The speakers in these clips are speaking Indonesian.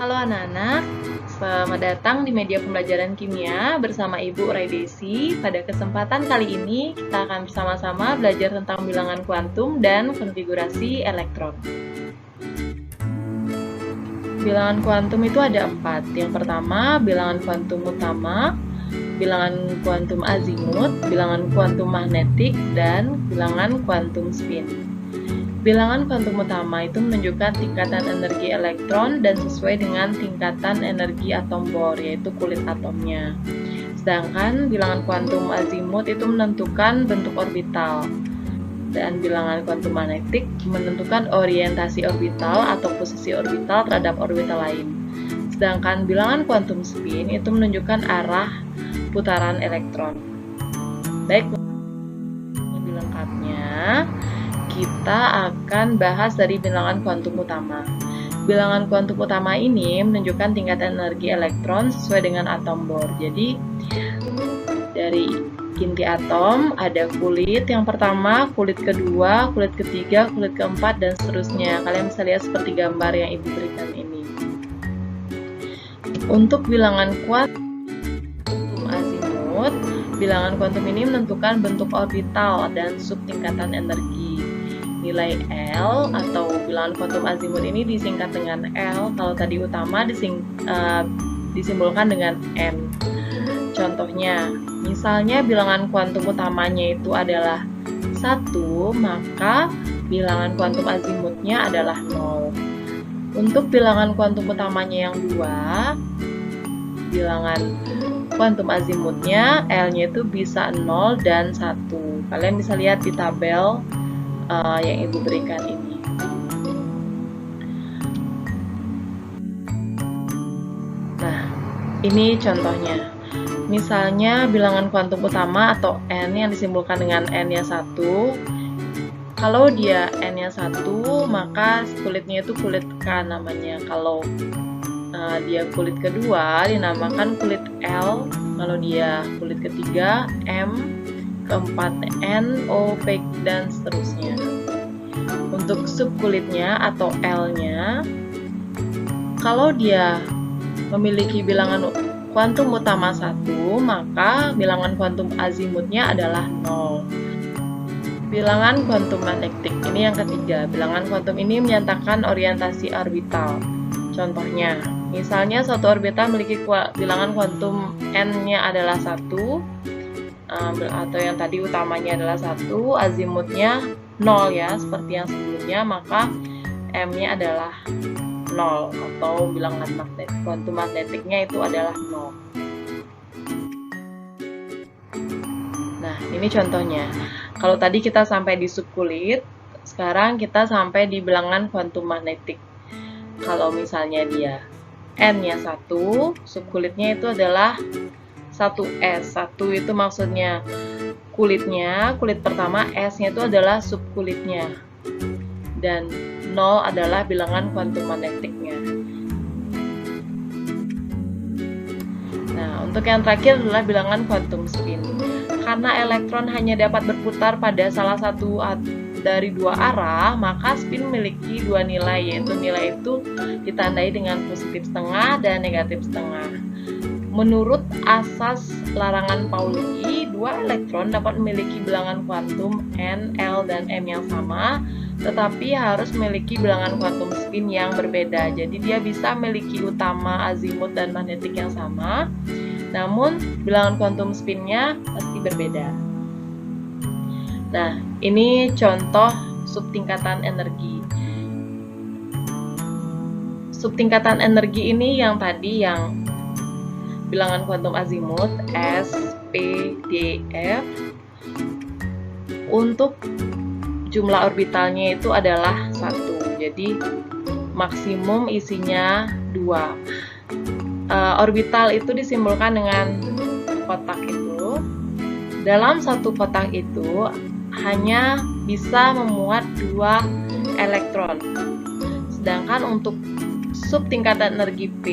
Halo anak-anak, selamat datang di media pembelajaran kimia bersama Ibu Raidesi. Pada kesempatan kali ini, kita akan bersama-sama belajar tentang bilangan kuantum dan konfigurasi elektron. Bilangan kuantum itu ada 4. Yang pertama, bilangan kuantum utama, bilangan kuantum azimut, bilangan kuantum magnetik, dan bilangan kuantum spin. Bilangan kuantum utama itu menunjukkan tingkatan energi elektron dan sesuai dengan tingkatan energi atom Bohr, yaitu kulit atomnya. Sedangkan bilangan kuantum azimut itu menentukan bentuk orbital. Dan bilangan kuantum magnetik menentukan orientasi orbital atau posisi orbital terhadap orbital lain. Sedangkan bilangan kuantum spin itu menunjukkan arah putaran elektron. Baik, lebih lengkapnya kita akan bahas dari bilangan kuantum utama. Bilangan kuantum utama ini menunjukkan tingkatan energi elektron sesuai dengan atom Bohr. Jadi dari inti atom ada kulit yang pertama, kulit kedua, kulit ketiga, kulit keempat, dan seterusnya. Kalian bisa lihat seperti gambar yang Ibu berikan ini. Untuk bilangan kuantum azimut, bilangan kuantum ini menentukan bentuk orbital dan subtingkatan energi. Nilai L atau bilangan kuantum azimut ini disingkat dengan L, kalau tadi utama disimbolkan dengan M. Contohnya, misalnya bilangan kuantum utamanya itu adalah 1, maka bilangan kuantum azimutnya adalah 0. Untuk bilangan kuantum utamanya yang 2, bilangan kuantum azimutnya L-nya itu bisa 0 dan 1. Kalian bisa lihat di tabel yang Ibu berikan ini. Nah, ini contohnya. Misalnya bilangan kuantum utama atau N yang disimbolkan dengan N-nya 1. Kalau dia N-nya 1, maka kulitnya itu kulit K namanya. Kalau dia kulit kedua, dinamakan kulit L. Kalau dia kulit ketiga, M. Keempat N, O, P, dan seterusnya. Untuk subkulitnya atau L-nya, kalau dia memiliki bilangan kuantum utama 1, maka bilangan kuantum azimutnya adalah 0. Bilangan kuantum magnetik, ini yang ketiga. Bilangan kuantum ini menyatakan orientasi orbital. Contohnya, misalnya suatu orbital memiliki bilangan kuantum N-nya adalah 1, atau yang tadi utamanya adalah 1, azimutnya 0 ya, seperti yang sebelumnya, maka M-nya adalah 0 atau bilangan kuantum magnetiknya itu adalah 0. Nah, ini contohnya. Kalau tadi kita sampai di subkulit, sekarang kita sampai di bilangan kuantum magnetik. Kalau misalnya dia N-nya 1, subkulitnya itu adalah 1S. 1 itu maksudnya kulitnya, kulit pertama, S-nya itu adalah subkulitnya. Dan 0 adalah bilangan kuantum magnetiknya. Nah, untuk yang terakhir adalah bilangan kuantum spin. Karena elektron hanya dapat berputar pada salah satu dari 2 arah, maka spin memiliki 2 nilai, yaitu nilai itu ditandai dengan positif setengah dan negatif setengah. Menurut asas larangan Pauli, 2 elektron dapat memiliki bilangan kuantum N, L, dan M yang sama, tetapi harus memiliki bilangan kuantum spin yang berbeda. Jadi dia bisa memiliki utama, azimut, dan magnetik yang sama, namun bilangan kuantum spinnya pasti berbeda. Nah, ini contoh subtingkatan energi. Subtingkatan energi ini yang tadi yang bilangan kuantum azimut S, P, D, F. Untuk jumlah orbitalnya itu adalah 1. Jadi maksimum isinya 2. Orbital itu disimbolkan dengan kotak itu. Dalam satu kotak itu hanya bisa memuat 2 elektron. Sedangkan untuk subtingkatan energi P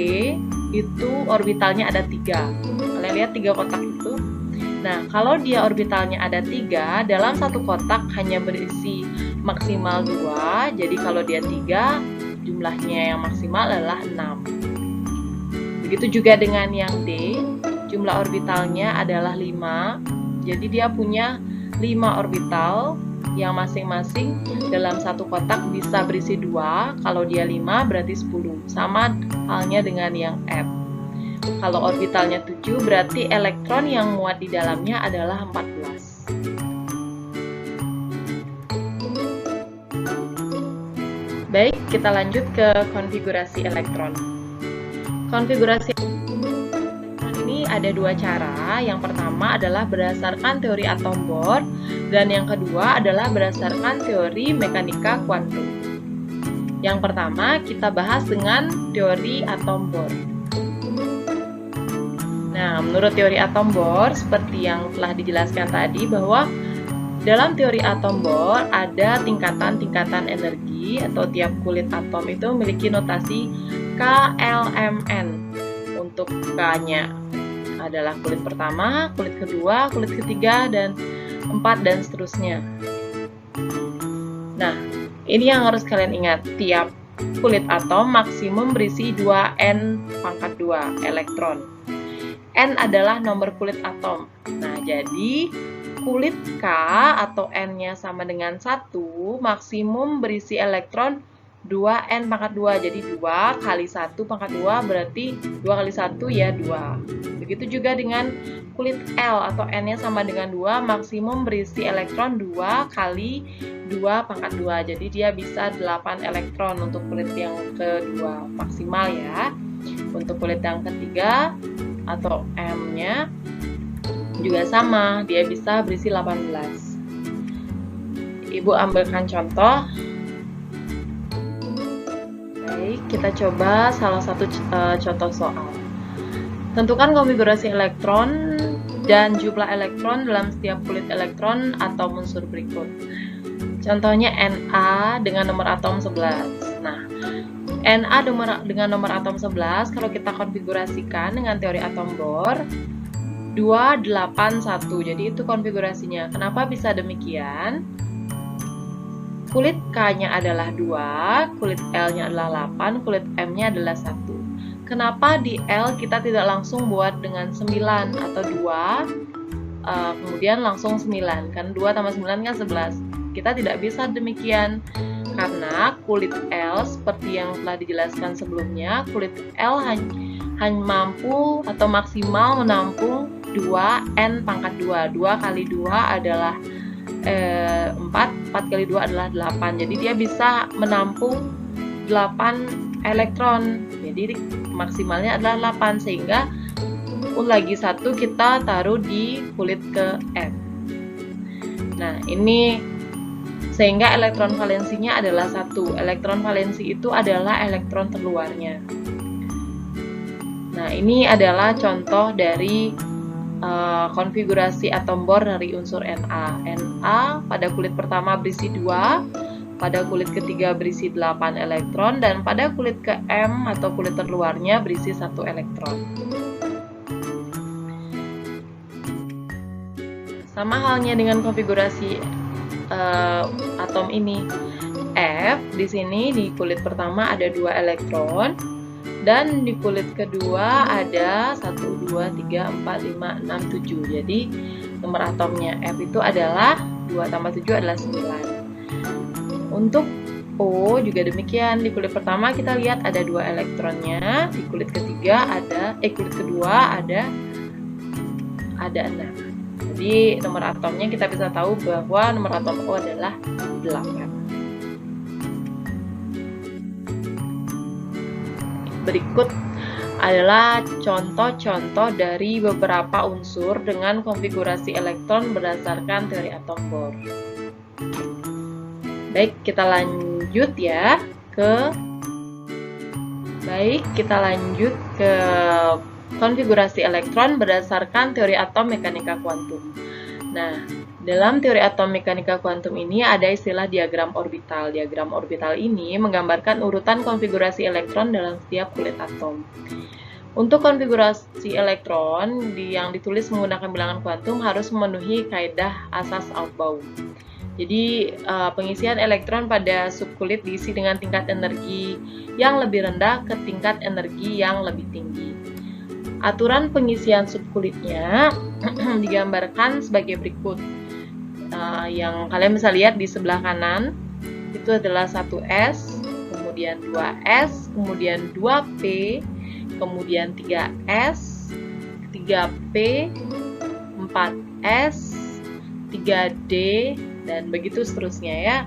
itu orbitalnya ada 3. Kalian lihat 3 kotak itu. Nah, kalau dia orbitalnya ada 3, dalam satu kotak hanya berisi maksimal 2. Jadi kalau dia 3, jumlahnya yang maksimal adalah 6. Begitu juga dengan yang D, jumlah orbitalnya adalah 5. Jadi dia punya 5 orbital yang masing-masing dalam satu kotak bisa berisi 2. Kalau dia 5 berarti 10. Sama halnya dengan yang F. Kalau orbitalnya 7 berarti elektron yang muat di dalamnya adalah 14. Baik, kita lanjut ke konfigurasi elektron. Konfigurasi elektron ini ada dua cara. Yang pertama adalah berdasarkan teori atom Bohr, dan yang kedua adalah berdasarkan teori mekanika kuantum. Yang pertama kita bahas dengan teori atom Bohr. Nah, menurut teori atom Bohr, seperti yang telah dijelaskan tadi, bahwa dalam teori atom Bohr ada tingkatan-tingkatan energi, atau tiap kulit atom itu memiliki notasi KLMN. Untuk K-nya adalah kulit pertama, kulit kedua, kulit ketiga, dan 4, dan seterusnya. Nah, ini yang harus kalian ingat. Tiap kulit atom maksimum berisi 2n⁻² elektron. N adalah nomor kulit atom. Nah, jadi kulit K atau N-nya sama dengan 1, maksimum berisi elektron 2n⁻². Jadi 2 kali 1⁻² berarti 2 kali 1 ya 2. Begitu juga dengan kulit L atau N-nya sama dengan 2, maksimum berisi elektron 2 kali 2⁻². Jadi dia bisa 8 elektron untuk kulit yang kedua maksimal ya. Untuk kulit yang ketiga atau M-nya juga sama, dia bisa berisi 18. Ibu ambilkan contoh. Baik, kita coba salah satu contoh soal. Tentukan konfigurasi elektron dan jumlah elektron dalam setiap kulit elektron atau unsur berikut. Contohnya Na dengan nomor atom 11. Nah, Na dengan nomor atom 11, kalau kita konfigurasikan dengan teori atom Bohr, 281. Jadi itu konfigurasinya. Kenapa bisa demikian? Kulit K-nya adalah 2, kulit L-nya adalah 8, kulit M-nya adalah 1. Kenapa di L kita tidak langsung buat dengan 9 atau 2, kemudian langsung 9? Kan 2 tambah 9 kan 11. Kita tidak bisa demikian. Karena kulit L seperti yang telah dijelaskan sebelumnya, kulit L hanya mampu atau maksimal menampung 2n⁻². 2 kali 2 adalah 4, 4 kali 2 adalah 8. Jadi dia bisa menampung 8 elektron. Jadi maksimalnya adalah 8, sehingga lagi 1 kita taruh di kulit ke M. Nah, ini sehingga elektron valensinya adalah 1. Elektron valensi itu adalah elektron terluarnya. Nah, ini adalah contoh dari konfigurasi atom Bohr dari unsur Na. Na pada kulit pertama berisi 2, pada kulit ketiga berisi 8 elektron, dan pada kulit ke M atau kulit terluarnya berisi 1 elektron. Sama halnya dengan konfigurasi atom ini. F di sini di kulit pertama ada 2 elektron, dan di kulit kedua ada 1, 2, 3, 4, 5, 6, 7. Jadi nomor atomnya F itu adalah 2 tambah 7 adalah 9. Untuk O juga demikian. Di kulit pertama kita lihat ada 2 elektronnya, di kulit ketiga kulit kedua ada 6. Jadi nomor atomnya kita bisa tahu bahwa nomor atom O adalah 8. Berikut adalah contoh-contoh dari beberapa unsur dengan konfigurasi elektron berdasarkan teori atom Bohr. Baik, kita lanjut ya ke konfigurasi elektron berdasarkan teori atom mekanika kuantum. Nah, dalam teori atom mekanika kuantum ini ada istilah diagram orbital. Diagram orbital ini menggambarkan urutan konfigurasi elektron dalam setiap kulit atom. Untuk konfigurasi elektron yang ditulis menggunakan bilangan kuantum harus memenuhi kaidah asas Aufbau. Jadi pengisian elektron pada subkulit diisi dengan tingkat energi yang lebih rendah ke tingkat energi yang lebih tinggi. Aturan pengisian subkulitnya digambarkan sebagai berikut. Yang kalian bisa lihat di sebelah kanan itu adalah 1S, kemudian 2S, kemudian 2P, kemudian 3S, 3P, 4S, 3D, dan begitu seterusnya ya.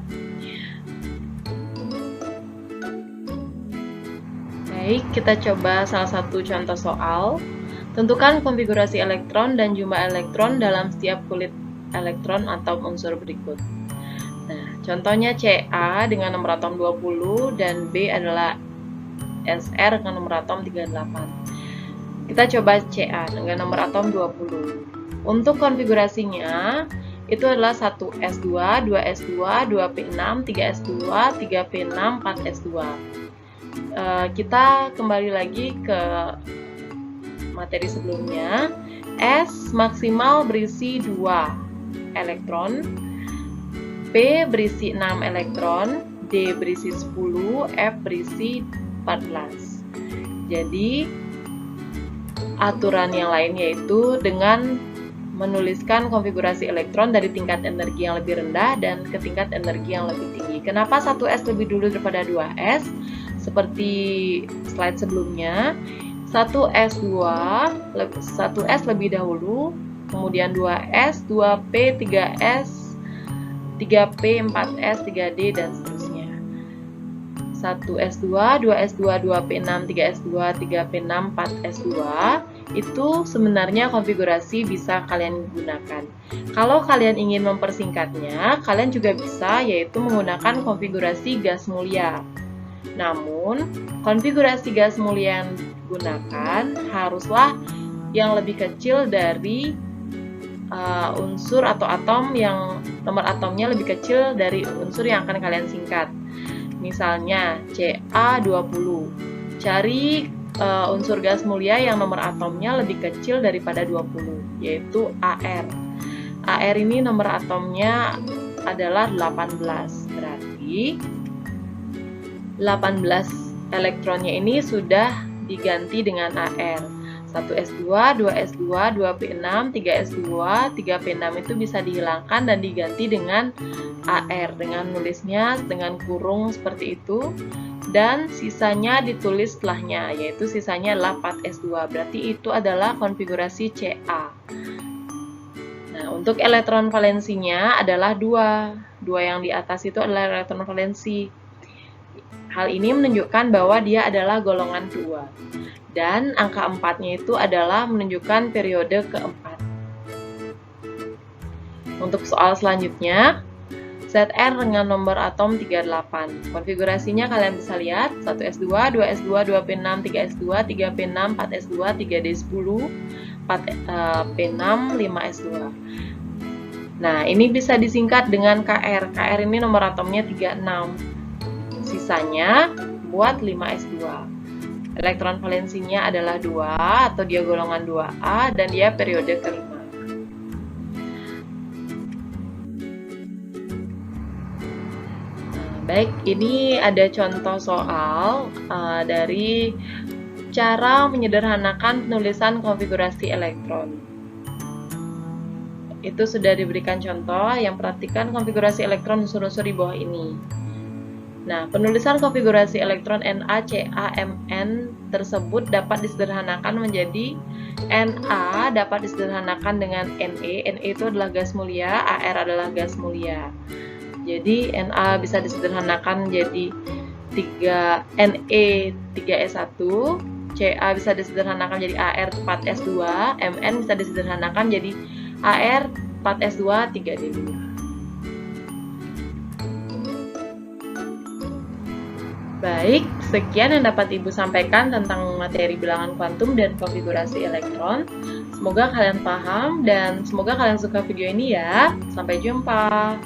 Baik, kita coba salah satu contoh soal. Tentukan konfigurasi elektron dan jumlah elektron dalam setiap kulit elektron atau unsur berikut. Nah, contohnya Ca dengan nomor atom 20 dan B adalah Sr dengan nomor atom 38. Kita coba Ca dengan nomor atom 20. Untuk konfigurasinya itu adalah 1s2, 2s2, 2p6, 3s2, 3p6, 4s2. Kita kembali lagi ke materi sebelumnya. S maksimal berisi 2 elektron, P berisi 6 elektron, D berisi 10, F berisi 14. Jadi aturan yang lain yaitu dengan menuliskan konfigurasi elektron dari tingkat energi yang lebih rendah dan ke tingkat energi yang lebih tinggi. Kenapa 1S lebih dulu daripada 2S? Seperti slide sebelumnya, 1S lebih dahulu, kemudian 2S, 2P, 3S, 3P, 4S, 3D, dan seterusnya. 1S2, 2S2, 2P6, 3S2, 3P6, 4S2 itu sebenarnya konfigurasi bisa kalian gunakan. Kalau kalian ingin mempersingkatnya, kalian juga bisa, yaitu menggunakan konfigurasi gas mulia. Namun, konfigurasi gas mulia yang digunakan haruslah yang lebih kecil dari unsur atau atom yang nomor atomnya lebih kecil dari unsur yang akan kalian singkat. Misalnya Ca20. Cari unsur gas mulia yang nomor atomnya lebih kecil daripada 20, yaitu Ar. Ar ini nomor atomnya adalah 18. Berarti 18 elektronnya ini sudah diganti dengan Ar. 1s2, 2s2, 2p6, 3s2, 3p6 itu bisa dihilangkan dan diganti dengan Ar dengan nulisnya dengan kurung seperti itu, dan sisanya ditulis setelahnya, yaitu sisanya adalah 4s2. Berarti itu adalah konfigurasi Ca. Nah, untuk elektron valensinya adalah 2 yang di atas itu adalah elektron valensi. Hal ini menunjukkan bahwa dia adalah golongan 2. Dan angka 4-nya itu adalah menunjukkan periode keempat. Untuk soal selanjutnya, Zr dengan nomor atom 38. Konfigurasinya kalian bisa lihat 1s2, 2s2, 2p6, 3s2, 3p6, 4s2, 3d10, 4p6, 5s2. Nah, ini bisa disingkat dengan Kr. Kr ini nomor atomnya 36. Sisanya buat 5s2. Elektron valensinya adalah 2 atau dia golongan 2A dan dia periode kelima. Baik, ini ada contoh soal dari cara menyederhanakan penulisan konfigurasi elektron. Itu sudah diberikan contoh, yang perhatikan konfigurasi elektron unsur-unsur di bawah ini. Nah, penulisan konfigurasi elektron Na, Ca, Mn tersebut dapat disederhanakan menjadi Na dapat disederhanakan dengan Ne. Ne itu adalah gas mulia, Ar adalah gas mulia. Jadi Na bisa disederhanakan menjadi Ne 3s1, Ca bisa disederhanakan menjadi Ar 4s2, Mn bisa disederhanakan menjadi Ar 4s2 3d2. Baik, sekian yang dapat Ibu sampaikan tentang materi bilangan kuantum dan konfigurasi elektron. Semoga kalian paham dan semoga kalian suka video ini ya. Sampai jumpa.